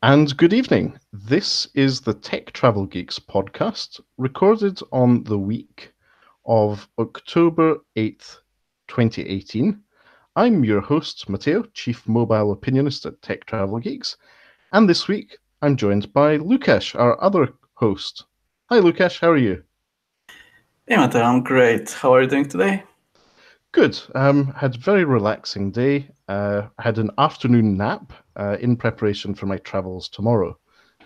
And good evening. This is the Tech Travel Geeks podcast, recorded on the week of October 8th, 2018. I'm your host, Matteo, Chief Mobile Opinionist at Tech Travel Geeks, and this week I'm joined by Lukasz, our other host. Hi Lukasz, how are you? Hey Matteo, I'm great. How are you doing today? Good. Had a very relaxing day. Had an afternoon nap in preparation for my travels tomorrow.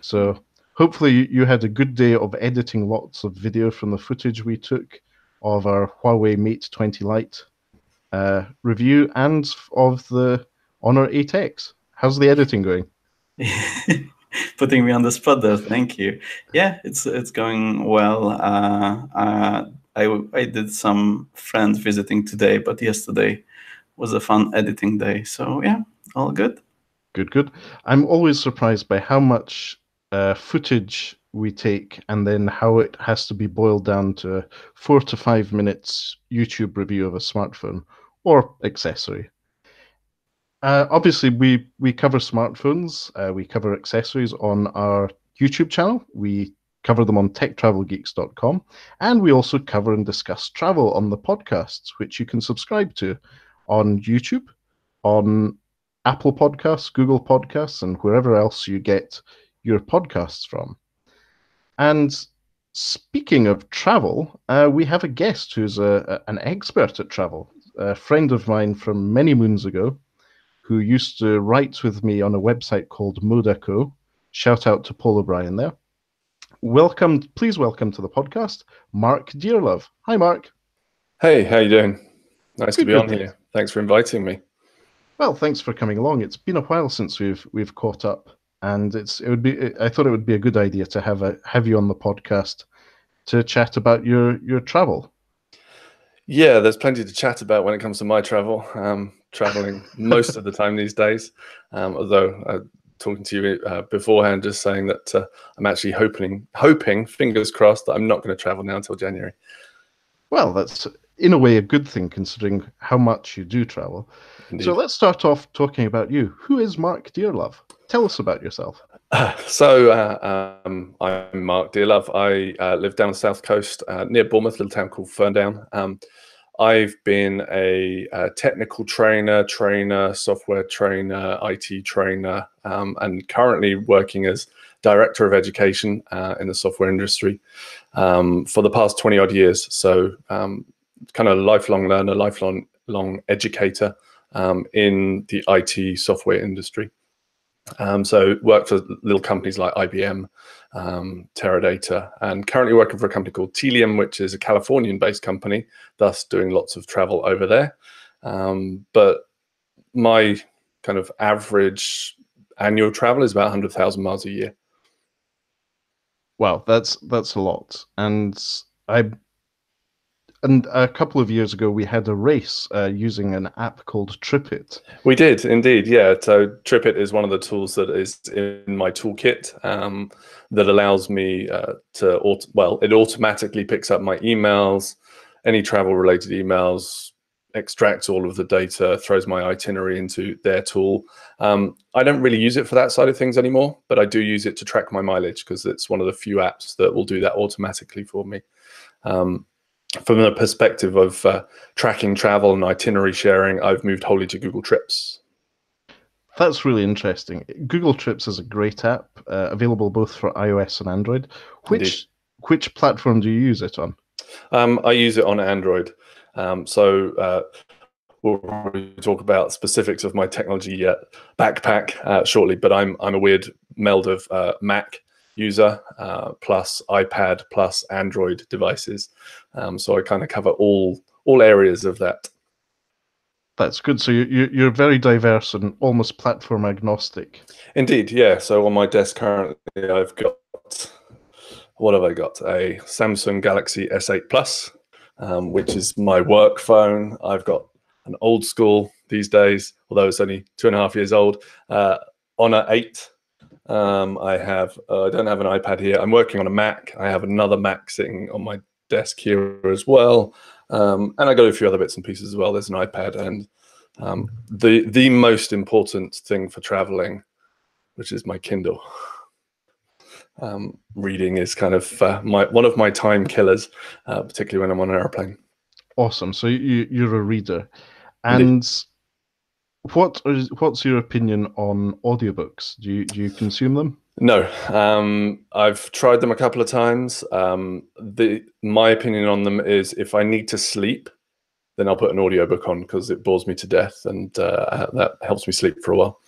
So hopefully you had a good day of editing lots of video from the footage we took of our Huawei Mate 20 Lite review and of the Honor 8X. How's the editing going? Putting me on the spot there, thank you. Yeah, it's going well. I did some friends visiting today, but yesterday was a fun editing day. So yeah, all good. Good. I'm always surprised by how much footage we take and then how it has to be boiled down to a 4 to 5 minutes YouTube review of a smartphone or accessory. Obviously, we cover smartphones, we cover accessories on our YouTube channel, we cover them on techtravelgeeks.com, and we also cover and discuss travel on the podcasts, which you can subscribe to on YouTube, on Apple Podcasts, Google Podcasts, and wherever else you get your podcasts from. And speaking of travel, we have a guest who's an expert at travel, a friend of mine from many moons ago, who used to write with me on a website called Modaco. Shout out to Paul O'Brien there. Please welcome to the podcast, Mark Dearlove. Hi, Mark. Hey, how you doing? Nice to be on Good. here. Thanks for inviting me. Well, thanks for coming along. It's been a while since we've caught up, and I thought it would be a good idea to have you on the podcast to chat about your travel. Yeah, there's plenty to chat about when it comes to my travel. Traveling most of the time these days, although talking to you beforehand, just saying that I'm actually hoping, fingers crossed, that I'm not going to travel now until January. Well, that's in a way a good thing considering how much you do travel. Indeed. So let's start off talking about you. Who is Mark Dearlove? Tell us about yourself. I'm Mark Dearlove. I live down the south coast near Bournemouth, a little town called Ferndown. I've been a technical trainer, software trainer, IT trainer, and currently working as director of education in the software industry for the past 20 odd years. So kind of lifelong learner, lifelong educator in the IT software industry. So worked for little companies like IBM, Teradata, and currently working for a company called Telium, which is a Californian-based company, thus doing lots of travel over there. But my kind of average annual travel is about 100,000 miles a year. Wow, that's a lot. And a couple of years ago, we had a race using an app called TripIt. We did indeed, yeah. So TripIt is one of the tools that is in my toolkit that allows me it automatically picks up my emails, any travel-related emails, extracts all of the data, throws my itinerary into their tool. I don't really use it for that side of things anymore, but I do use it to track my mileage because it's one of the few apps that will do that automatically for me. From the perspective of tracking travel and itinerary sharing, I've moved wholly to Google Trips. That's really interesting. Google Trips is a great app, available both for iOS and Android. Which platform do you use it on? I use it on Android. We'll probably talk about specifics of my technology backpack shortly, but I'm a weird meld of Mac user plus iPad plus Android devices. So I kind of cover all areas of that. That's good. So you're very diverse and almost platform agnostic. Indeed, yeah. So on my desk currently, I've got, what have I got? A Samsung Galaxy S8 Plus, which is my work phone. I've got an old school these days, although it's only 2.5 years old, Honor 8. I don't have an iPad here. I'm working on a Mac. I have another Mac sitting on my desk here as well. And I got a few other bits and pieces as well. There's an iPad, and the most important thing for traveling which is my Kindle. Reading is kind of one of my time killers, particularly when I'm on an airplane. Awesome. So you're a reader. Indeed. And what's your opinion on audiobooks? Do you consume them? No, I've tried them a couple of times. My opinion on them is if I need to sleep, then I'll put an audiobook on because it bores me to death, and that helps me sleep for a while.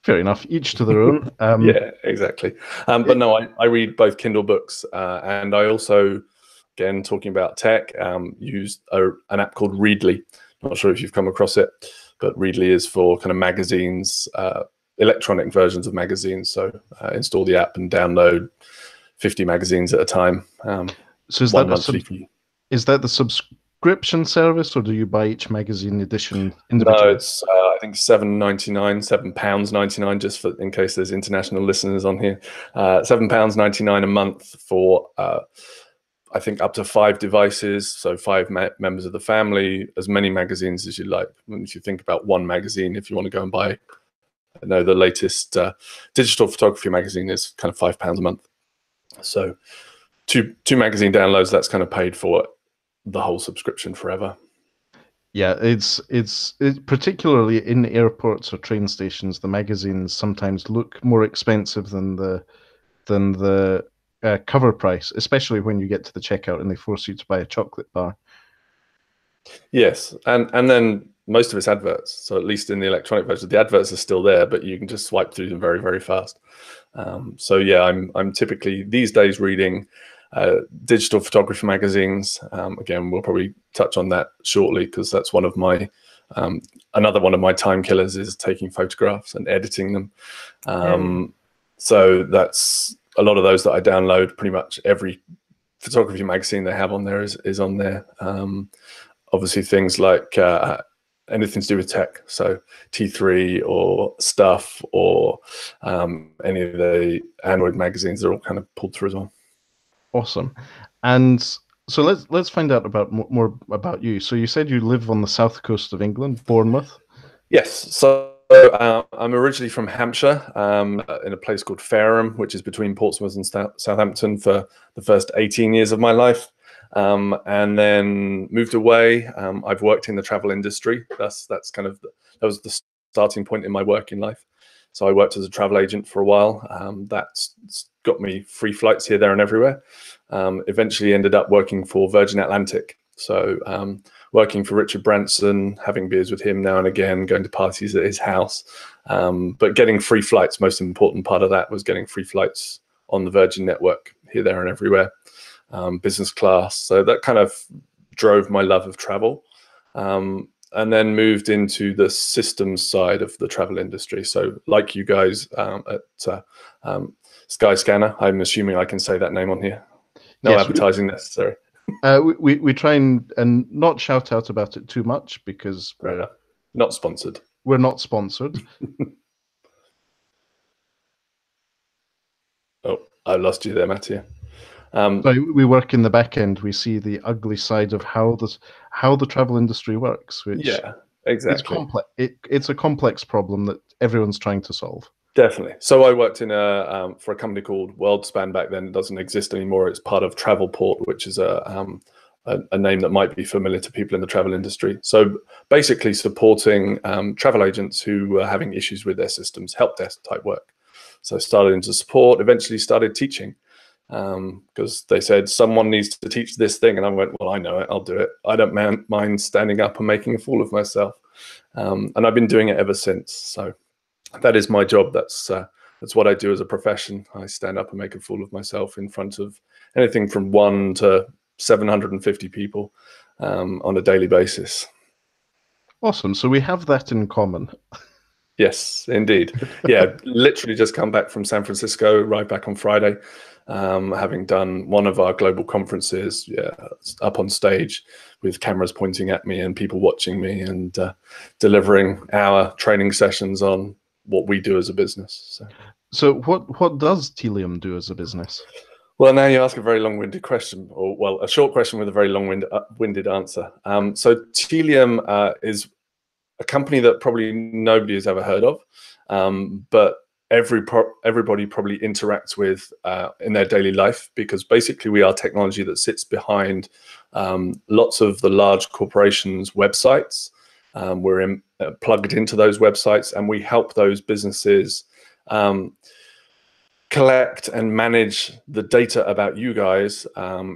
Fair enough. Each to their own. Yeah, exactly. But no, I read both Kindle books, and I also, again, talking about tech, use an app called Readly. Not sure if you've come across it, but Readly is for kind of magazines, electronic versions of magazines. So install the app and download 50 magazines at a time. So is one that monthly fee. Is that the subscription service, or do you buy each magazine edition individually? No, it's I think £7.99, just for in case there's international listeners on here. £7.99 a month for I think up to 5 devices, so 5 members of the family, as many magazines as you like. If you think about one magazine, if you want to go and buy, I know the latest digital photography magazine is kind of £5 a month. So two magazine downloads, that's kind of paid for the whole subscription forever. Yeah, it's particularly in airports or train stations, the magazines sometimes look more expensive than the cover price, especially when you get to the checkout and they force you to buy a chocolate bar. Yes, and then most of it's adverts. So at least in the electronic version, the adverts are still there, but you can just swipe through them very, very fast. So yeah, I'm typically these days reading digital photography magazines. Again, we'll probably touch on that shortly because that's one of my another one of my time killers is taking photographs and editing them. So that's a lot of those that I download. Pretty much every photography magazine they have on there is on there. Obviously, things like anything to do with tech, so T3 or Stuff or any of the Android magazines are all kind of pulled through as well. Awesome. And so let's find out about more about you. So you said you live on the south coast of England, Bournemouth. Yes. So I'm originally from Hampshire, in a place called Fareham, which is between Portsmouth and Southampton for the first 18 years of my life. And then moved away. I've worked in the travel industry. That was the starting point in my working life. So I worked as a travel agent for a while. That's got me free flights here, there, and everywhere. Eventually ended up working for Virgin Atlantic. So working for Richard Branson, having beers with him now and again, going to parties at his house. But getting free flights, most important part of that was getting free flights on the Virgin network here, there, and everywhere. Business class. So that kind of drove my love of travel. And then moved into the systems side of the travel industry. So like you guys at Skyscanner, I'm assuming I can say that name on here. No yes, advertising necessary. We try and not shout out about it too much because we're not sponsored. We're not sponsored. Oh, I lost you there, Matteo. So we work in the back end. We see the ugly side of how the travel industry works, which exactly. It's complex. It's a complex problem that everyone's trying to solve. Definitely. So I worked in for a company called WorldSpan back then. It doesn't exist anymore. It's part of Travelport, which is a name that might be familiar to people in the travel industry. So basically supporting travel agents who are having issues with their systems, help desk type work. So started into support, eventually started teaching. Because they said someone needs to teach this thing, and I went, well, I know it, I'll do it. I don't mind standing up and making a fool of myself, and I've been doing it ever since. So that is my job. That's what I do as a profession. I stand up and make a fool of myself in front of anything from 1 to 750 people on a daily basis. Awesome. So we have that in common. Yes, indeed. Yeah, literally just come back from San Francisco, right back on Friday. Having done one of our global conferences, up on stage with cameras pointing at me and people watching me, and delivering our training sessions on what we do as a business. So what does Tealium do as a business? Well, now you ask a very long-winded question, or well, a short question with a very long-winded answer. So Tealium is a company that probably nobody has ever heard of, but everybody probably interacts with in their daily life, because basically we are technology that sits behind lots of the large corporations' websites. We're plugged into those websites, and we help those businesses collect and manage the data about you guys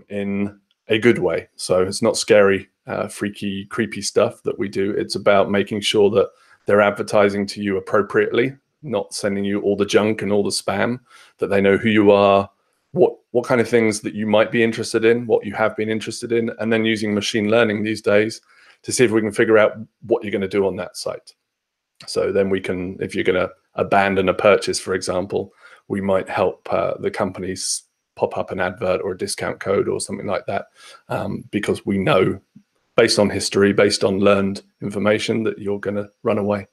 in a good way. So it's not scary, freaky, creepy stuff that we do. It's about making sure that they're advertising to you appropriately, not sending you all the junk and all the spam, that they know who you are, what kind of things that you might be interested in, what you have been interested in, and then using machine learning these days to see if we can figure out what you're going to do on that site. So then we can, if you're going to abandon a purchase, for example, we might help the companies pop up an advert or a discount code or something like that, because we know, based on history, based on learned information, that you're going to run away.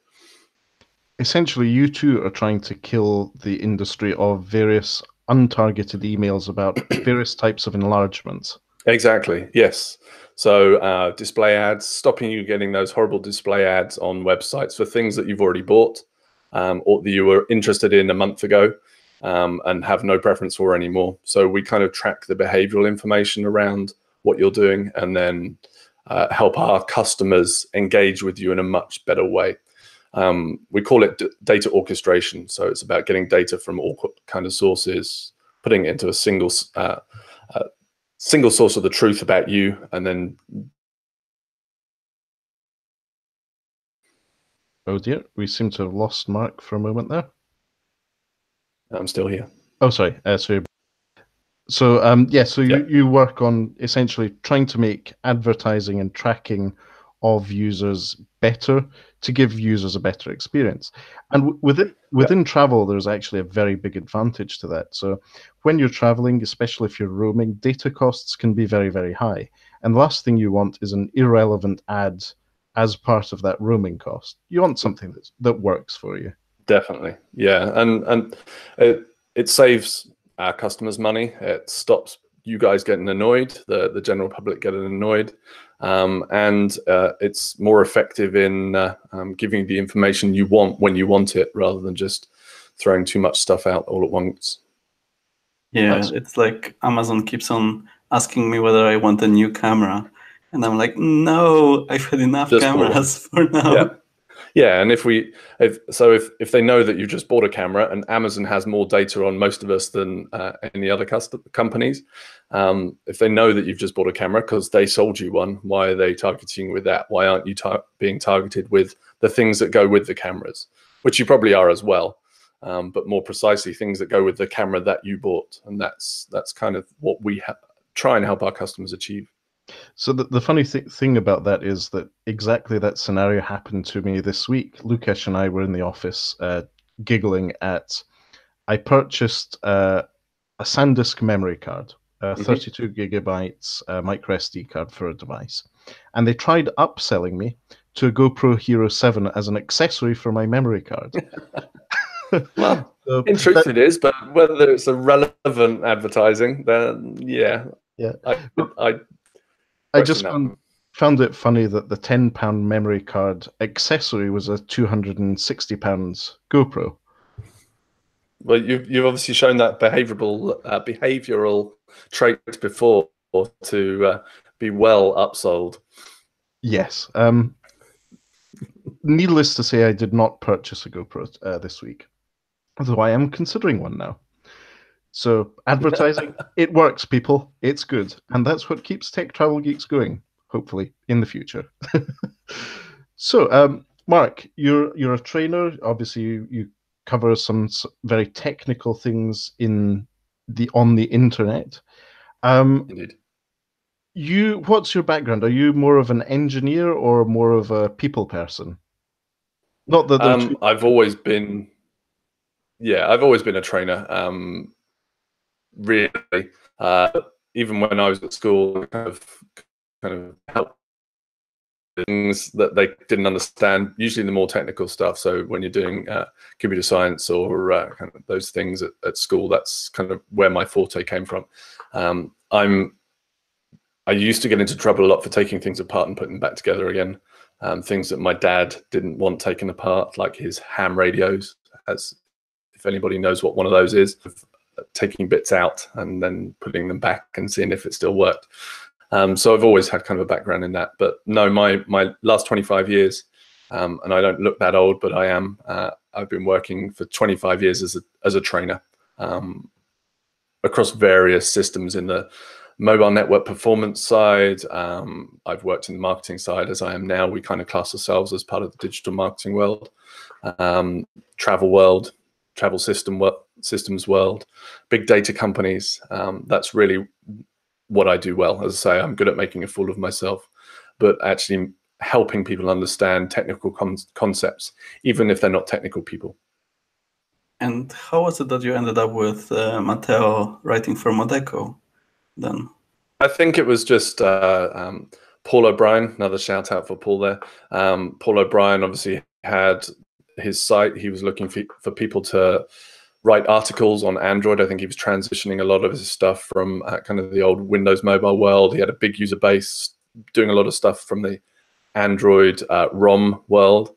Essentially, you two are trying to kill the industry of various untargeted emails about various types of enlargements. Exactly, yes. So display ads, stopping you getting those horrible display ads on websites for things that you've already bought or that you were interested in a month ago and have no preference for anymore. So we kind of track the behavioral information around what you're doing, and then help our customers engage with you in a much better way. We call it data orchestration. So it's about getting data from all kind of sources, putting it into a single source of the truth about you, and then. Oh dear, we seem to have lost Mark for a moment there. I'm still here. Oh, sorry. So, you work on essentially trying to make advertising and tracking of users better to give users a better experience. And within travel, there's actually a very big advantage to that. So when you're traveling, especially if you're roaming, data costs can be very, very high. And the last thing you want is an irrelevant ad as part of that roaming cost. You want something that works for you. Definitely, yeah, and it saves our customers money. It stops you guys getting annoyed, the general public getting annoyed, and it's more effective in giving you the information you want when you want it, rather than just throwing too much stuff out all at once. Yeah, it's like Amazon keeps on asking me whether I want a new camera, and I'm like, no, I've had enough Just cameras for now. Yeah. Yeah, and if they know that you just bought a camera, and Amazon has more data on most of us than any other companies, if they know that you've just bought a camera because they sold you one, why are they targeting you with that? Why aren't you being targeted with the things that go with the cameras, which you probably are as well, but more precisely things that go with the camera that you bought, and that's kind of what we try and help our customers achieve. So the funny thing about that is that exactly that scenario happened to me this week. Lukasz and I were in the office giggling at, I purchased a SanDisk memory card, 32 gigabytes micro SD card for a device. And they tried upselling me to a GoPro Hero 7 as an accessory for my memory card. Well, in truth it is, but whether it's a relevant advertising, then yeah. I just found it funny that the £10 memory card accessory was a £260 GoPro. Well, you've obviously shown that behavioral trait before to be well upsold. Yes. Needless to say, I did not purchase a GoPro this week, although I am considering one now. So advertising, it works, people. It's good, and that's what keeps Tech Travel Geeks going. Hopefully, in the future. So, Mark, you're a trainer. Obviously, you cover some very technical things on the internet. Indeed. What's your background? Are you more of an engineer or more of a people person? Not that I've always been a trainer. Really, even when I was at school, kind of help things that they didn't understand, usually the more technical stuff. So when you're doing computer science or kind of those things at school, that's kind of where my forte came from. I used to get into trouble a lot for taking things apart and putting them back together again. Things that my dad didn't want taken apart, like his ham radios, as if anybody knows what one of those is, taking bits out and then putting them back and seeing if it still worked. So I've always had kind of a background in that. But no, my last 25 years, and I don't look that old, but I am. I've been working for 25 years as a trainer across various systems in the mobile network performance side. I've worked in the marketing side, as I am now. We kind of class ourselves as part of the digital marketing world, travel world, travel systems world, big data companies. That's really what I do well. As I say, I'm good at making a fool of myself, but actually helping people understand technical concepts, even if they're not technical people. And how was it that you ended up with Matteo writing for Modeco then? I think it was just Paul O'Brien, another shout out for Paul there. Paul O'Brien obviously had his site. He was looking for people to write articles on Android. I think he was transitioning a lot of his stuff from kind of the old Windows mobile world. He had a big user base, doing a lot of stuff from the Android ROM world.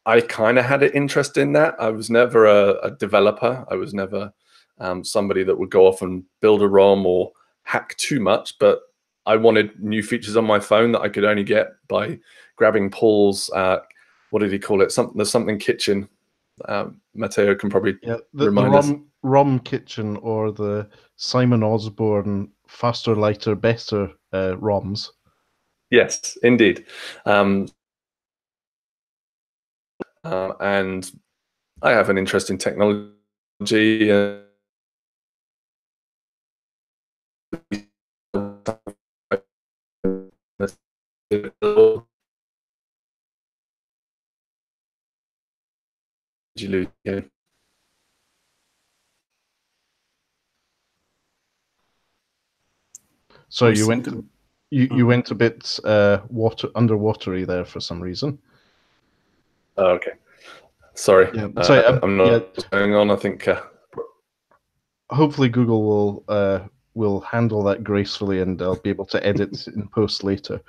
I kind of had an interest in that. I was never a developer. I was never somebody that would go off and build a ROM or hack too much, but I wanted new features on my phone that I could only get by grabbing Paul's, what did he call it? There's something kitchen. Matteo can probably remind us. ROM kitchen, or the Simon Osborne faster, lighter, better ROMs. Yes, indeed. And I have an interest in technology. So you went a bit underwatery there for some reason. Oh, okay. Sorry. Yeah, I'm not going on. I think hopefully Google will handle that gracefully, and I'll be able to edit in post later.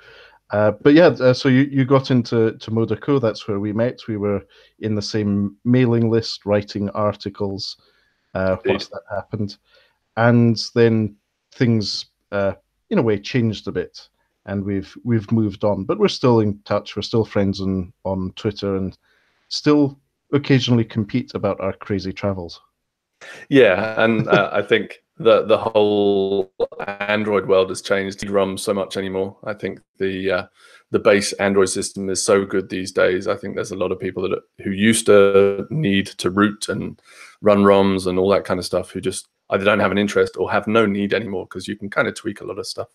But yeah, so you got into Modeco. That's where we met. We were in the same mailing list, writing articles once that happened, and then things in a way changed a bit, and we've moved on. But we're still in touch. We're still friends on Twitter, and still occasionally compete about our crazy travels. Yeah, and I think the whole Android world has changed. ROM so much anymore. I think the base Android system is so good these days. I think there's a lot of people who used to need to root and run ROMs and all that kind of stuff who just either don't have an interest or have no need anymore, because you can kind of tweak a lot of stuff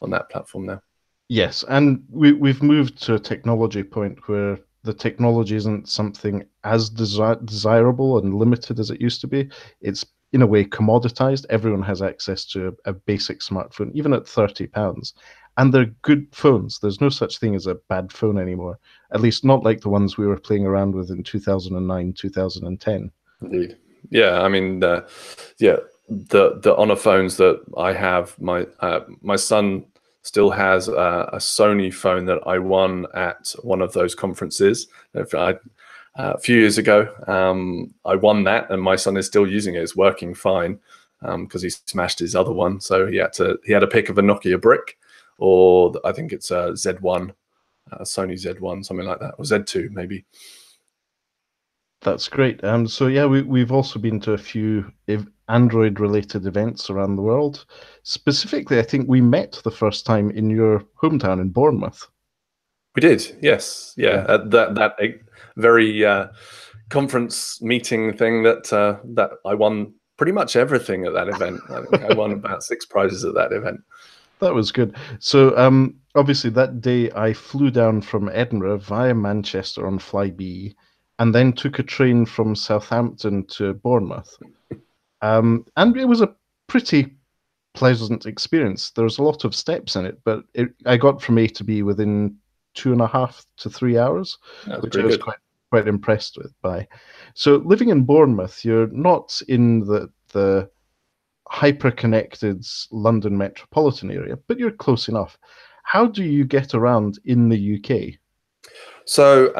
on that platform now. Yes, and we've moved to a technology point where the technology isn't something as desirable and limited as it used to be. It's in a way commoditized. Everyone has access to a basic smartphone, even at £30. And they're good phones. There's no such thing as a bad phone anymore, at least not like the ones we were playing around with in 2009, 2010. Indeed. Yeah, I mean, the Honor phones that I have, my son still has a Sony phone that I won at one of those conferences. A few years ago, I won that, and my son is still using it. It's working fine because he smashed his other one. So he had a pick of a Nokia brick, or I think it's a Z1, Sony Z1, something like that, or Z2 maybe. That's great. So yeah, we've also been to a few Android-related events around the world. Specifically, I think we met the first time in your hometown in Bournemouth. We did, yes, yeah. At that very conference meeting thing that I won pretty much everything at that event. I think I won about 6 prizes at that event. That was good. So obviously that day I flew down from Edinburgh via Manchester on Flybe, and then took a train from Southampton to Bournemouth. And it was a pretty pleasant experience. There's a lot of steps in it, but I got from A to B within 2.5 to 3 hours, which I was quite impressed by. So living in Bournemouth, you're not in the hyper-connected London metropolitan area, but you're close enough. How do you get around in the UK? So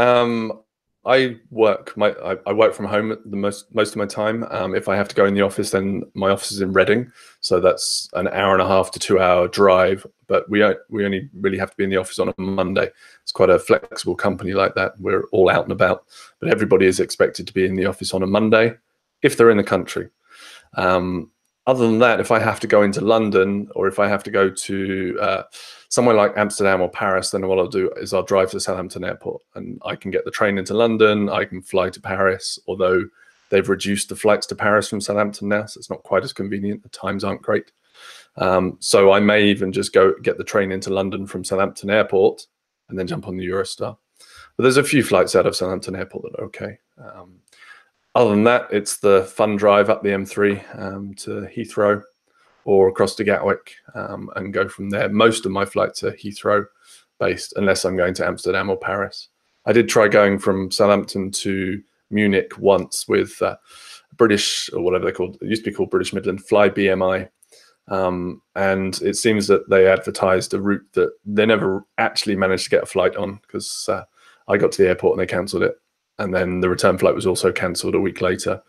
I work from home the most of my time. If I have to go in the office, then my office is in Reading, so that's an hour and a half to 2 hour drive. But we only really have to be in the office on a Monday. It's quite a flexible company like that. We're all out and about, but everybody is expected to be in the office on a Monday if they're in the country. Other than that, if I have to go into London or if I have to go to somewhere like Amsterdam or Paris, then what I'll do is I'll drive to Southampton Airport and I can get the train into London. I can fly to Paris, although they've reduced the flights to Paris from Southampton now, so it's not quite as convenient. The times aren't great. So I may even just go get the train into London from Southampton Airport and then jump on the Eurostar. But there's a few flights out of Southampton Airport that are okay. Other than that, it's the fun drive up the M3 to Heathrow or across to Gatwick and go from there. Most of my flights are Heathrow based, unless I'm going to Amsterdam or Paris. I did try going from Southampton to Munich once with British, or whatever they're called. It used to be called British Midland, Fly BMI. And it seems that they advertised a route that they never actually managed to get a flight on, because I got to the airport and they cancelled it. And then the return flight was also cancelled a week later.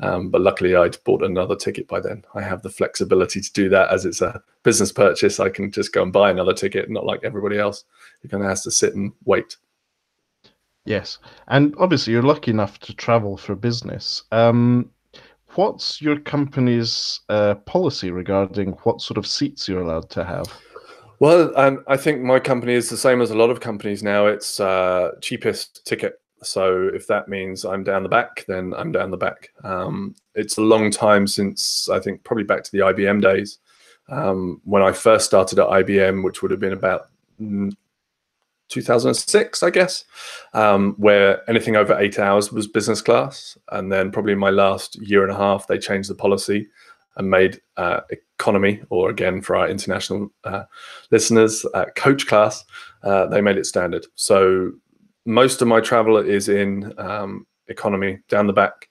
But luckily I'd bought another ticket by then. I have the flexibility to do that, as it's a business purchase. I can just go and buy another ticket, not like everybody else who kind of has to sit and wait. Yes. And obviously you're lucky enough to travel for business. What's your company's policy regarding what sort of seats you're allowed to have? Well, I think my company is the same as a lot of companies now. It's cheapest ticket. So if that means I'm down the back, then I'm down the back. It's a long time since, I think, probably back to the IBM days. When I first started at IBM, which would have been about 2006, I guess, where anything over 8 hours was business class. And then probably in my last year and a half, they changed the policy and made economy, or again, for our international listeners, coach class, they made it standard. So most of my travel is in economy, down the back.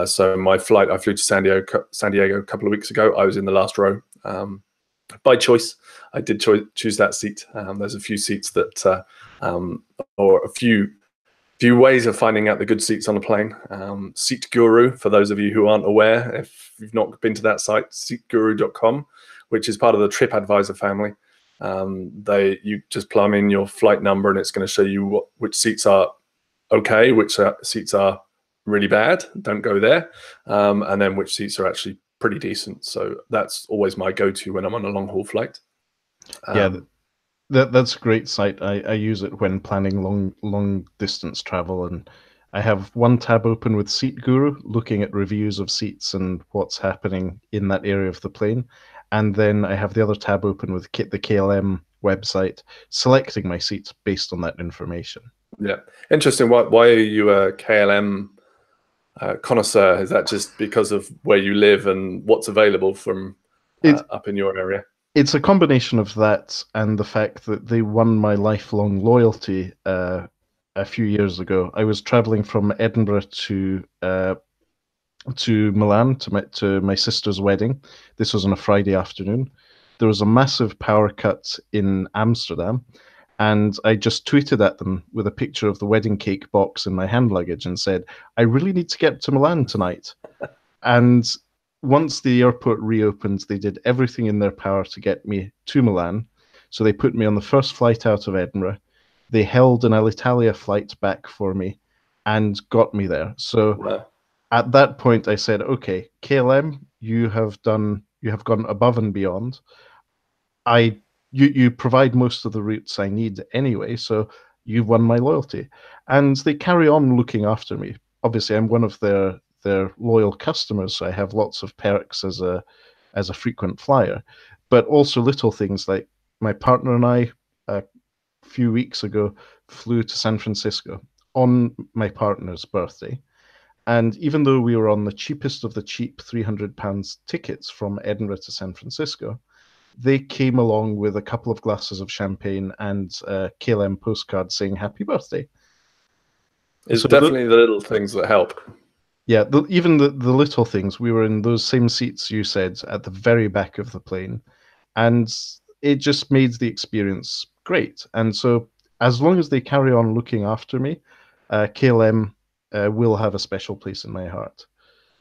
So my flight, I flew to San Diego a couple of weeks ago. I was in the last row. By choice, I did choose that seat. There's a few seats that, or a few ways of finding out the good seats on a plane. Seat Guru, for those of you who aren't aware, if you've not been to that site, seatguru.com, which is part of the TripAdvisor family. You just plumb in your flight number and it's going to show you which seats are okay, which seats are really bad, don't go there, and then which seats are actually pretty decent. So that's always my go-to when I'm on a long-haul flight. That's a great site. I use it when planning long distance travel, and I have one tab open with Seat Guru, looking at reviews of seats and what's happening in that area of the plane. And then I have the other tab open with the KLM website, selecting my seats based on that information. Yeah, interesting. Why are you a KLM connoisseur? Is that just because of where you live and what's available from up in your area? It's a combination of that and the fact that they won my lifelong loyalty a few years ago. I was traveling from Edinburgh to Milan to my sister's wedding. This was on a Friday afternoon. There was a massive power cut in Amsterdam, and I just tweeted at them with a picture of the wedding cake box in my hand luggage and said, I really need to get to Milan tonight. And once the airport reopened, they did everything in their power to get me to Milan. So they put me on the first flight out of Edinburgh. They held an Alitalia flight back for me and got me there. So Wow. At that point, I said, okay, KLM, you have gone above and beyond. You provide most of the routes I need anyway, so you've won my loyalty. And they carry on looking after me. Obviously, I'm one of their loyal customers, so I have lots of perks as a frequent flyer. But also little things like my partner and I, a few weeks ago, flew to San Francisco on my partner's birthday. And even though we were on the cheapest of the cheap £300 tickets from Edinburgh to San Francisco, they came along with a couple of glasses of champagne and a KLM postcard saying happy birthday. It's definitely the little things that help. Yeah, even the little things. We were in those same seats you said at the very back of the plane, and it just made the experience great. And so as long as they carry on looking after me, KLM will have a special place in my heart.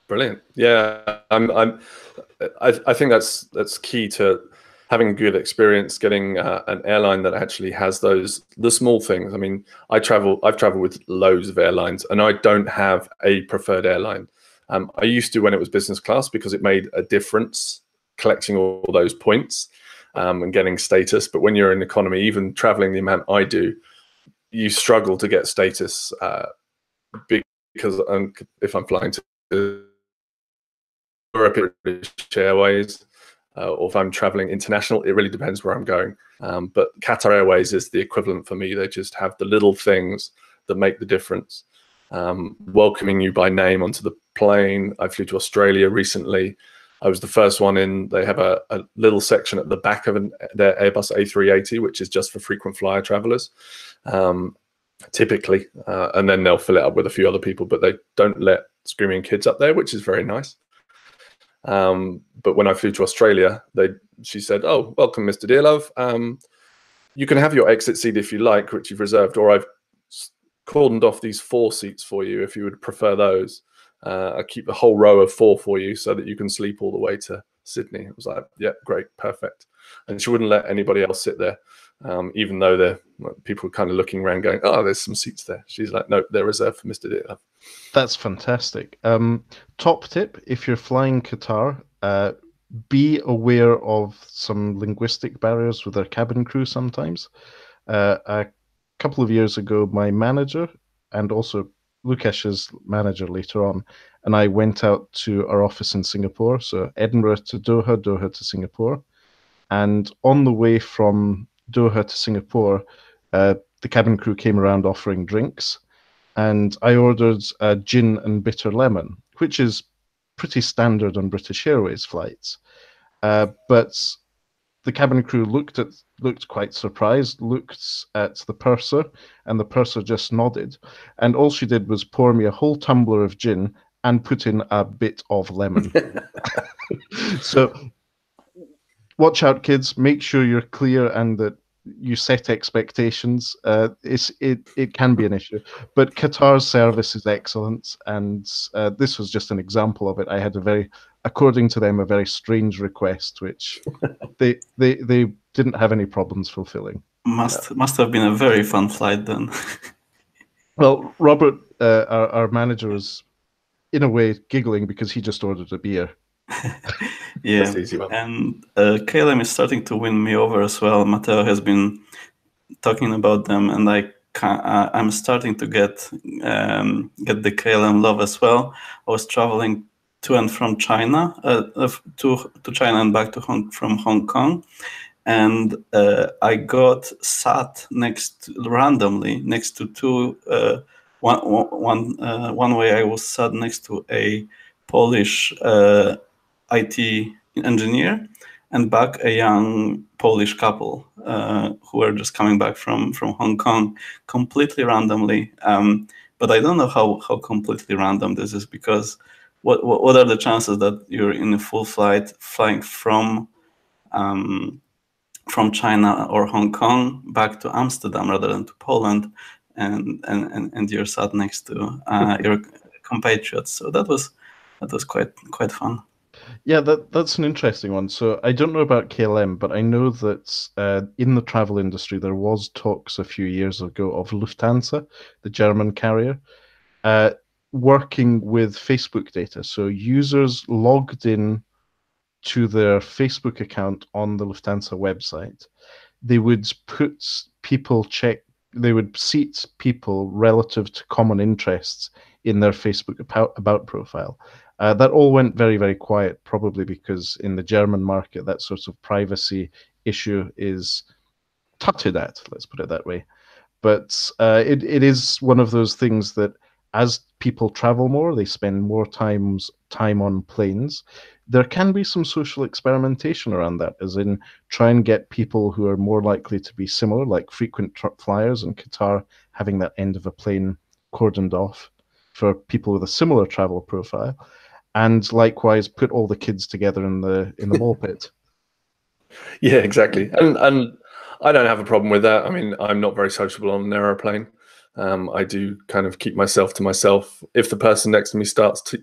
Brilliant. Yeah, I think that's key to having a good experience, getting an airline that actually has the small things. I mean, I've traveled with loads of airlines, and I don't have a preferred airline. I used to when it was business class, because it made a difference collecting all those points and getting status. But when you're in economy, even traveling the amount I do, you struggle to get status because if I'm flying to Europe, British Airways, or if I'm traveling international, it really depends where I'm going. But Qatar Airways is the equivalent for me. They just have the little things that make the difference. Welcoming you by name onto the plane. I flew to Australia recently. I was the first one in. They have a little section at the back of their Airbus A380, which is just for frequent flyer travelers, typically. And then they'll fill it up with a few other people, but they don't let screaming kids up there, which is very nice. But when I flew to Australia, she said, "Oh, welcome, Mr. Dearlove. You can have your exit seat if you like, which you've reserved, or I've cordoned off these 4 seats for you if you would prefer those. I keep the whole row of 4 for you so that you can sleep all the way to Sydney." It was like, "Yeah, great, perfect." And she wouldn't let anybody else sit there, even though people were kind of looking around, going, "Oh, there's some seats there." She's like, "No, they're reserved for Mr. Dearlove." That's fantastic. Top tip, if you're flying Qatar, be aware of some linguistic barriers with their cabin crew sometimes. A couple of years ago, my manager, and also Lukasz's manager later on, and I went out to our office in Singapore, so Edinburgh to Doha, Doha to Singapore. And on the way from Doha to Singapore, the cabin crew came around offering drinks. And I ordered a gin and bitter lemon, which is pretty standard on British Airways flights. But the cabin crew looked quite surprised, looked at the purser, and the purser just nodded. And all she did was pour me a whole tumbler of gin and put in a bit of lemon. So watch out, kids. Make sure you're clear and that you set expectations. It can be an issue, but Qatar's service is excellent, and this was just an example of it. I had according to them, a very strange request, which they didn't have any problems fulfilling. Must have been a very fun flight then. Well, Robert, our manager, was in a way giggling because he just ordered a beer. Yeah, and KLM is starting to win me over as well. Matteo has been talking about them, and I'm starting to get the KLM love as well. I was traveling to and from China, to China and back from Hong Kong, and I got sat randomly next to two. One way I was sat next to a Polish IT engineer, and back a young Polish couple who were just coming back from Hong Kong, completely randomly. But I don't know how completely random this is, because what are the chances that you're in a full flight flying from China or Hong Kong back to Amsterdam rather than to Poland, and you're sat next to your compatriots? So that was quite fun. Yeah, that's an interesting one. So I don't know about KLM, but I know that in the travel industry, there was talks a few years ago of Lufthansa, the German carrier, working with Facebook data. So users logged in to their Facebook account on the Lufthansa website. They would they would seat people relative to common interests in their Facebook about profile. That all went very, very quiet, probably because in the German market, that sort of privacy issue is tutted at, let's put it that way. But it is one of those things that as people travel more, they spend more time on planes. There can be some social experimentation around that, as in try and get people who are more likely to be similar, like frequent flyers, and Qatar having that end of a plane cordoned off for people with a similar travel profile, and likewise put all the kids together in the ball pit. Yeah, exactly. And I don't have a problem with that. I mean, I'm not very sociable on an aeroplane. I do kind of keep myself to myself. If the person next to me starts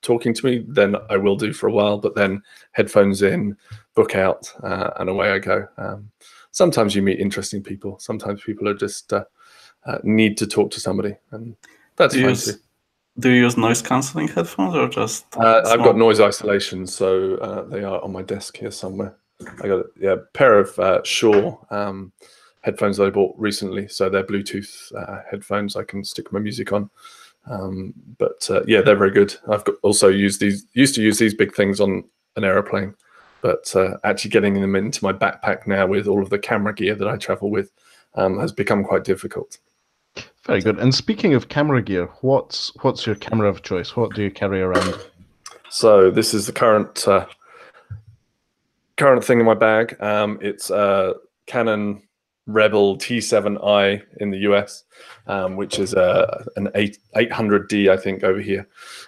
talking to me, then I will do for a while, but then headphones in, book out, and away I go. Sometimes you meet interesting people. Sometimes people are just need to talk to somebody, and that's fine too. Do you use noise cancelling headphones or just? I've got noise isolation, so they are on my desk here somewhere. I got a pair of Shure headphones that I bought recently, so they're Bluetooth headphones. I can stick my music on. But yeah, they're very good. I've also used to use these big things on an aeroplane, but actually getting them into my backpack now with all of the camera gear that I travel with has become quite difficult. Very good. And speaking of camera gear, what's your camera of choice? What do you carry around? So this is the current thing in my bag. It's a Canon Rebel T7i in the US, which is an 800D, I think, over here.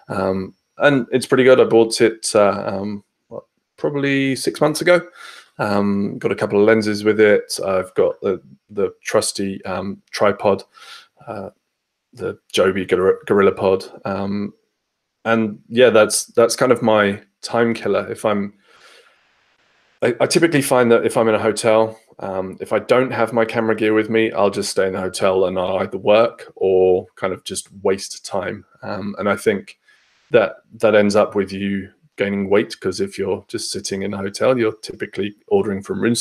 And it's pretty good. I bought it probably 6 months ago. Got a couple of lenses with it. I've got the trusty tripod, the Joby GorillaPod. And yeah, that's kind of my time killer. I typically find that if I'm in a hotel, if I don't have my camera gear with me, I'll just stay in the hotel and I'll either work or kind of just waste time. And I think that ends up with you gaining weight, because if you're just sitting in a hotel, you're typically ordering from room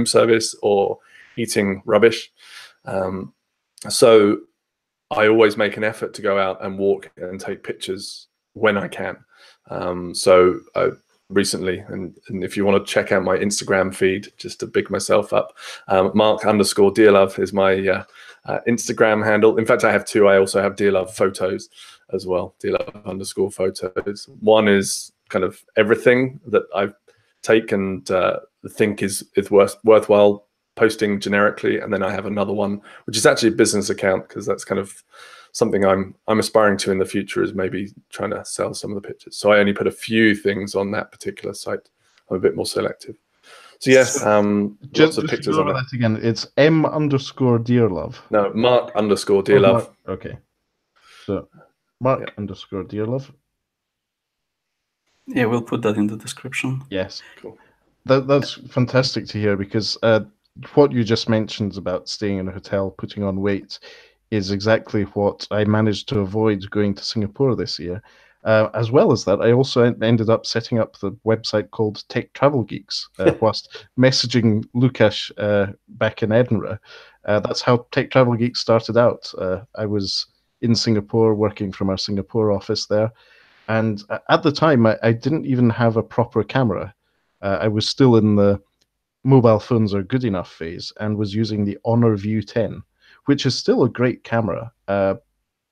service or eating rubbish. So I always make an effort to go out and walk and take pictures when I can. So recently, and if you want to check out my Instagram feed, just to big myself up, Mark_Dearlove is my Instagram handle. In fact, I have two. I also have Dearlove photos as well, Dearlove_photos. One is kind of everything that I take and think is worthwhile posting generically, and then I have another one which is actually a business account, because that's kind of something I'm aspiring to in the future, is maybe trying to sell some of the pictures. So I only put a few things on that particular site. I'm a bit more selective. So yes, just pictures over that again. It's M_Dearlove. No, Mark_Dearlove. Oh, okay. So Mark_Dearlove. Yeah, we'll put that in the description. Yes, cool. That's fantastic to hear, because what you just mentioned about staying in a hotel, putting on weight, is exactly what I managed to avoid going to Singapore this year. As well as that, I also ended up setting up the website called Tech Travel Geeks, whilst messaging Lukasz back in Edinburgh. That's how Tech Travel Geeks started out. I was in Singapore working from our Singapore office there, and at the time I didn't even have a proper camera. I was still in the mobile phones are good enough phase, and was using the Honor View 10, which is still a great camera.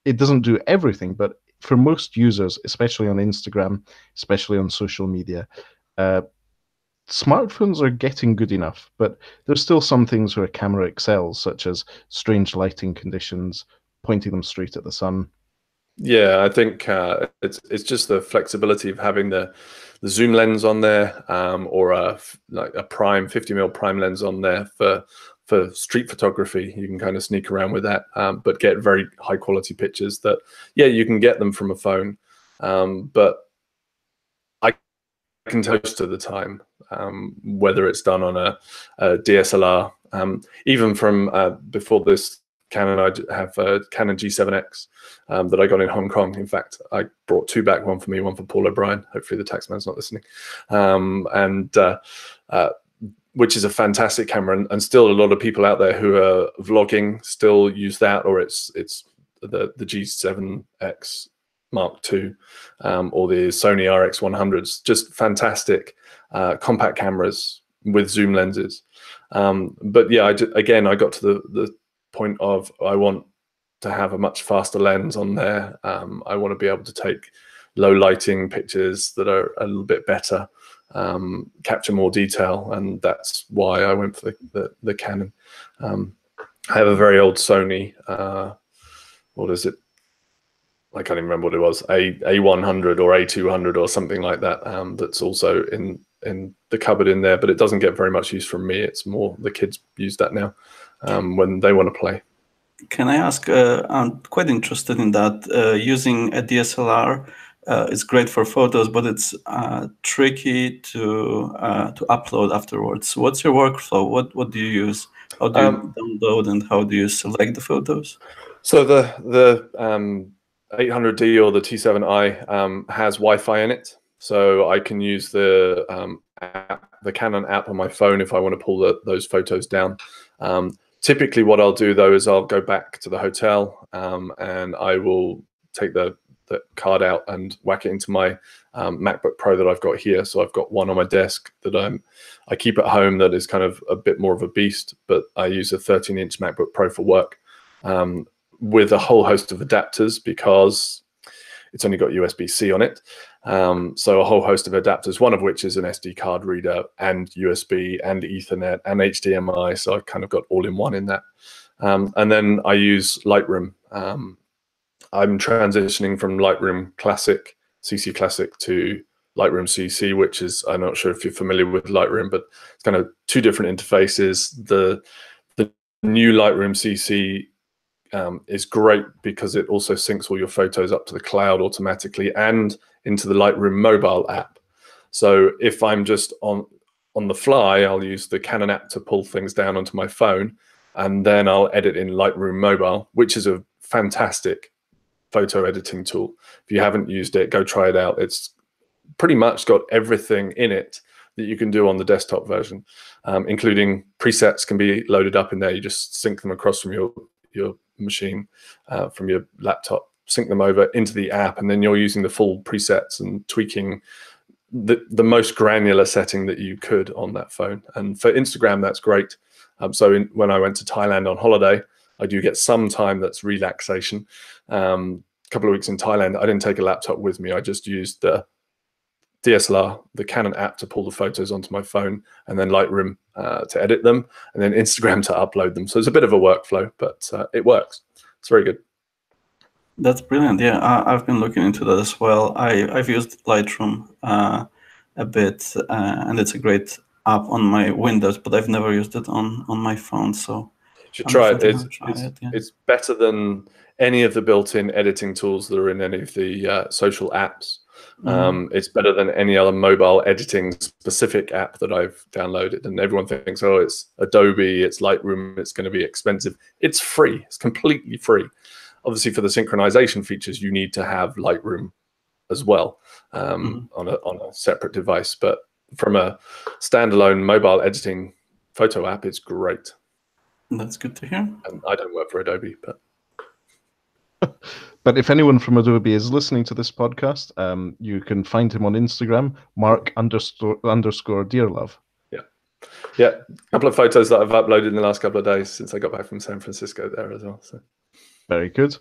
It doesn't do everything, but for most users, especially on Instagram, especially on social media, smartphones are getting good enough, but there's still some things where a camera excels, such as strange lighting conditions, pointing them straight at the sun. Yeah, I think it's just the flexibility of having the zoom lens on there, or like a prime 50mm prime lens on there for street photography. You can kind of sneak around with that, but get very high quality pictures that, yeah, you can get them from a phone, but I can tell most of the time, whether it's done on a DSLR, even from before this Canon, I have a Canon G7X that I got in Hong Kong. In fact, I brought two back, one for me, one for Paul O'Brien. Hopefully the taxman's not listening. Which is a fantastic camera, and still a lot of people out there who are vlogging still use that, or it's the G7X Mark II, or the Sony RX100s. Just fantastic compact cameras with zoom lenses. But yeah, I got to the point of, I want to have a much faster lens on there. I want to be able to take low lighting pictures that are a little bit better, capture more detail, and that's why I went for the Canon. I have a very old Sony, what is it? I can't even remember what it was, A100 or A200 or something like that, that's also in the cupboard in there, but it doesn't get very much use from me. It's more the kids use that now when they want to play. Can I ask? I'm quite interested in that. Using a DSLR is great for photos, but it's tricky to upload afterwards. What's your workflow? What do you use? How do you download and how do you select the photos? So the 800D or the T7i has Wi-Fi in it, so I can use the Canon app on my phone if I want to pull those photos down. Typically, what I'll do though is I'll go back to the hotel and I will take the card out and whack it into my MacBook Pro that I've got here. So I've got one on my desk that I keep at home that is kind of a bit more of a beast, but I use a 13-inch MacBook Pro for work. With a whole host of adapters because it's only got USB-C on it. So a whole host of adapters, one of which is an SD card reader and USB and Ethernet and HDMI. So I've kind of got all in one in that. And then I use Lightroom. I'm transitioning from Lightroom Classic, CC Classic to Lightroom CC, which is, I'm not sure if you're familiar with Lightroom, but it's kind of two different interfaces. The new Lightroom CC is great because it also syncs all your photos up to the cloud automatically and into the Lightroom mobile app. So if I'm just on the fly, I'll use the Canon app to pull things down onto my phone, and then I'll edit in Lightroom mobile, which is a fantastic photo editing tool. If you haven't used it, go try it out. It's pretty much got everything in it that you can do on the desktop version, including presets can be loaded up in there. You just sync them across from your machine, from your laptop, sync them over into the app, and then you're using the full presets and tweaking the most granular setting that you could on that phone. And for Instagram, that's great. So when I went to Thailand on holiday, I do get some time that's relaxation. A couple of weeks in Thailand, I didn't take a laptop with me. I just used the DSLR, the Canon app to pull the photos onto my phone, and then Lightroom to edit them, and then Instagram to upload them. So it's a bit of a workflow, but it works. It's very good. That's brilliant. Yeah, I've been looking into that as well. I've used Lightroom a bit, and it's a great app on my Windows, but I've never used it on my phone. So you should try it. Yeah. It's better than any of the built-in editing tools that are in any of the social apps. It's better than any other mobile editing specific app that I've downloaded. And everyone thinks, oh, it's Adobe, it's Lightroom, it's going to be expensive. It's free. It's completely free. Obviously, for the synchronization features, you need to have Lightroom as well on a separate device. But from a standalone mobile editing photo app, it's great. That's good to hear. And I don't work for Adobe, but. But if anyone from Adobe is listening to this podcast, you can find him on Instagram, Mark_Dearlove. Yeah, a couple of photos that I've uploaded in the last couple of days since I got back from San Francisco there as well. So. Very good.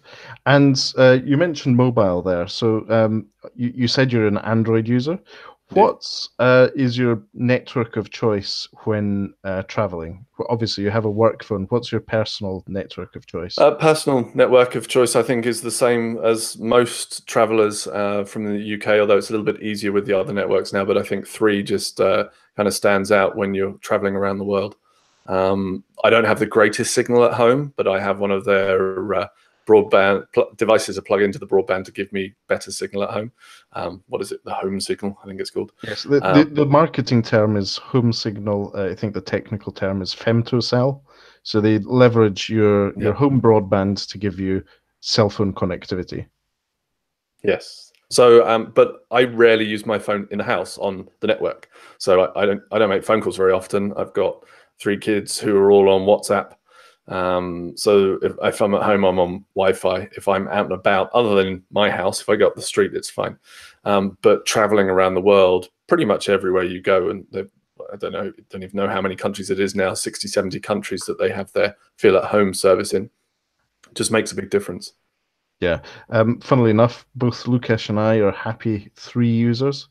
And you mentioned mobile there. So you said you're an Android user. What is your network of choice when traveling? Obviously, you have a work phone. What's your personal network of choice? Personal network of choice, I think, is the same as most travelers from the UK, although it's a little bit easier with the other networks now. But I think 3 just kind of stands out when you're traveling around the world. I don't have the greatest signal at home, but I have one of their broadband devices that plug into the broadband to give me better signal at home. What is it? The home signal, I think it's called. Yes, the marketing term is home signal. I think the technical term is femtocell. So they leverage your home broadband to give you cell phone connectivity. Yes. So, but I rarely use my phone in the house on the network. So I don't make phone calls very often. I've got 3 kids who are all on WhatsApp. So if I'm at home, I'm on Wi-Fi. If I'm out and about, other than my house, if I go up the street, it's fine. But traveling around the world, pretty much everywhere you go, and I don't even know how many countries it is now, 60, 70 countries that they have their feel at home service in. It just makes a big difference. Yeah. Funnily enough, both Lukasz and I are happy 3 users.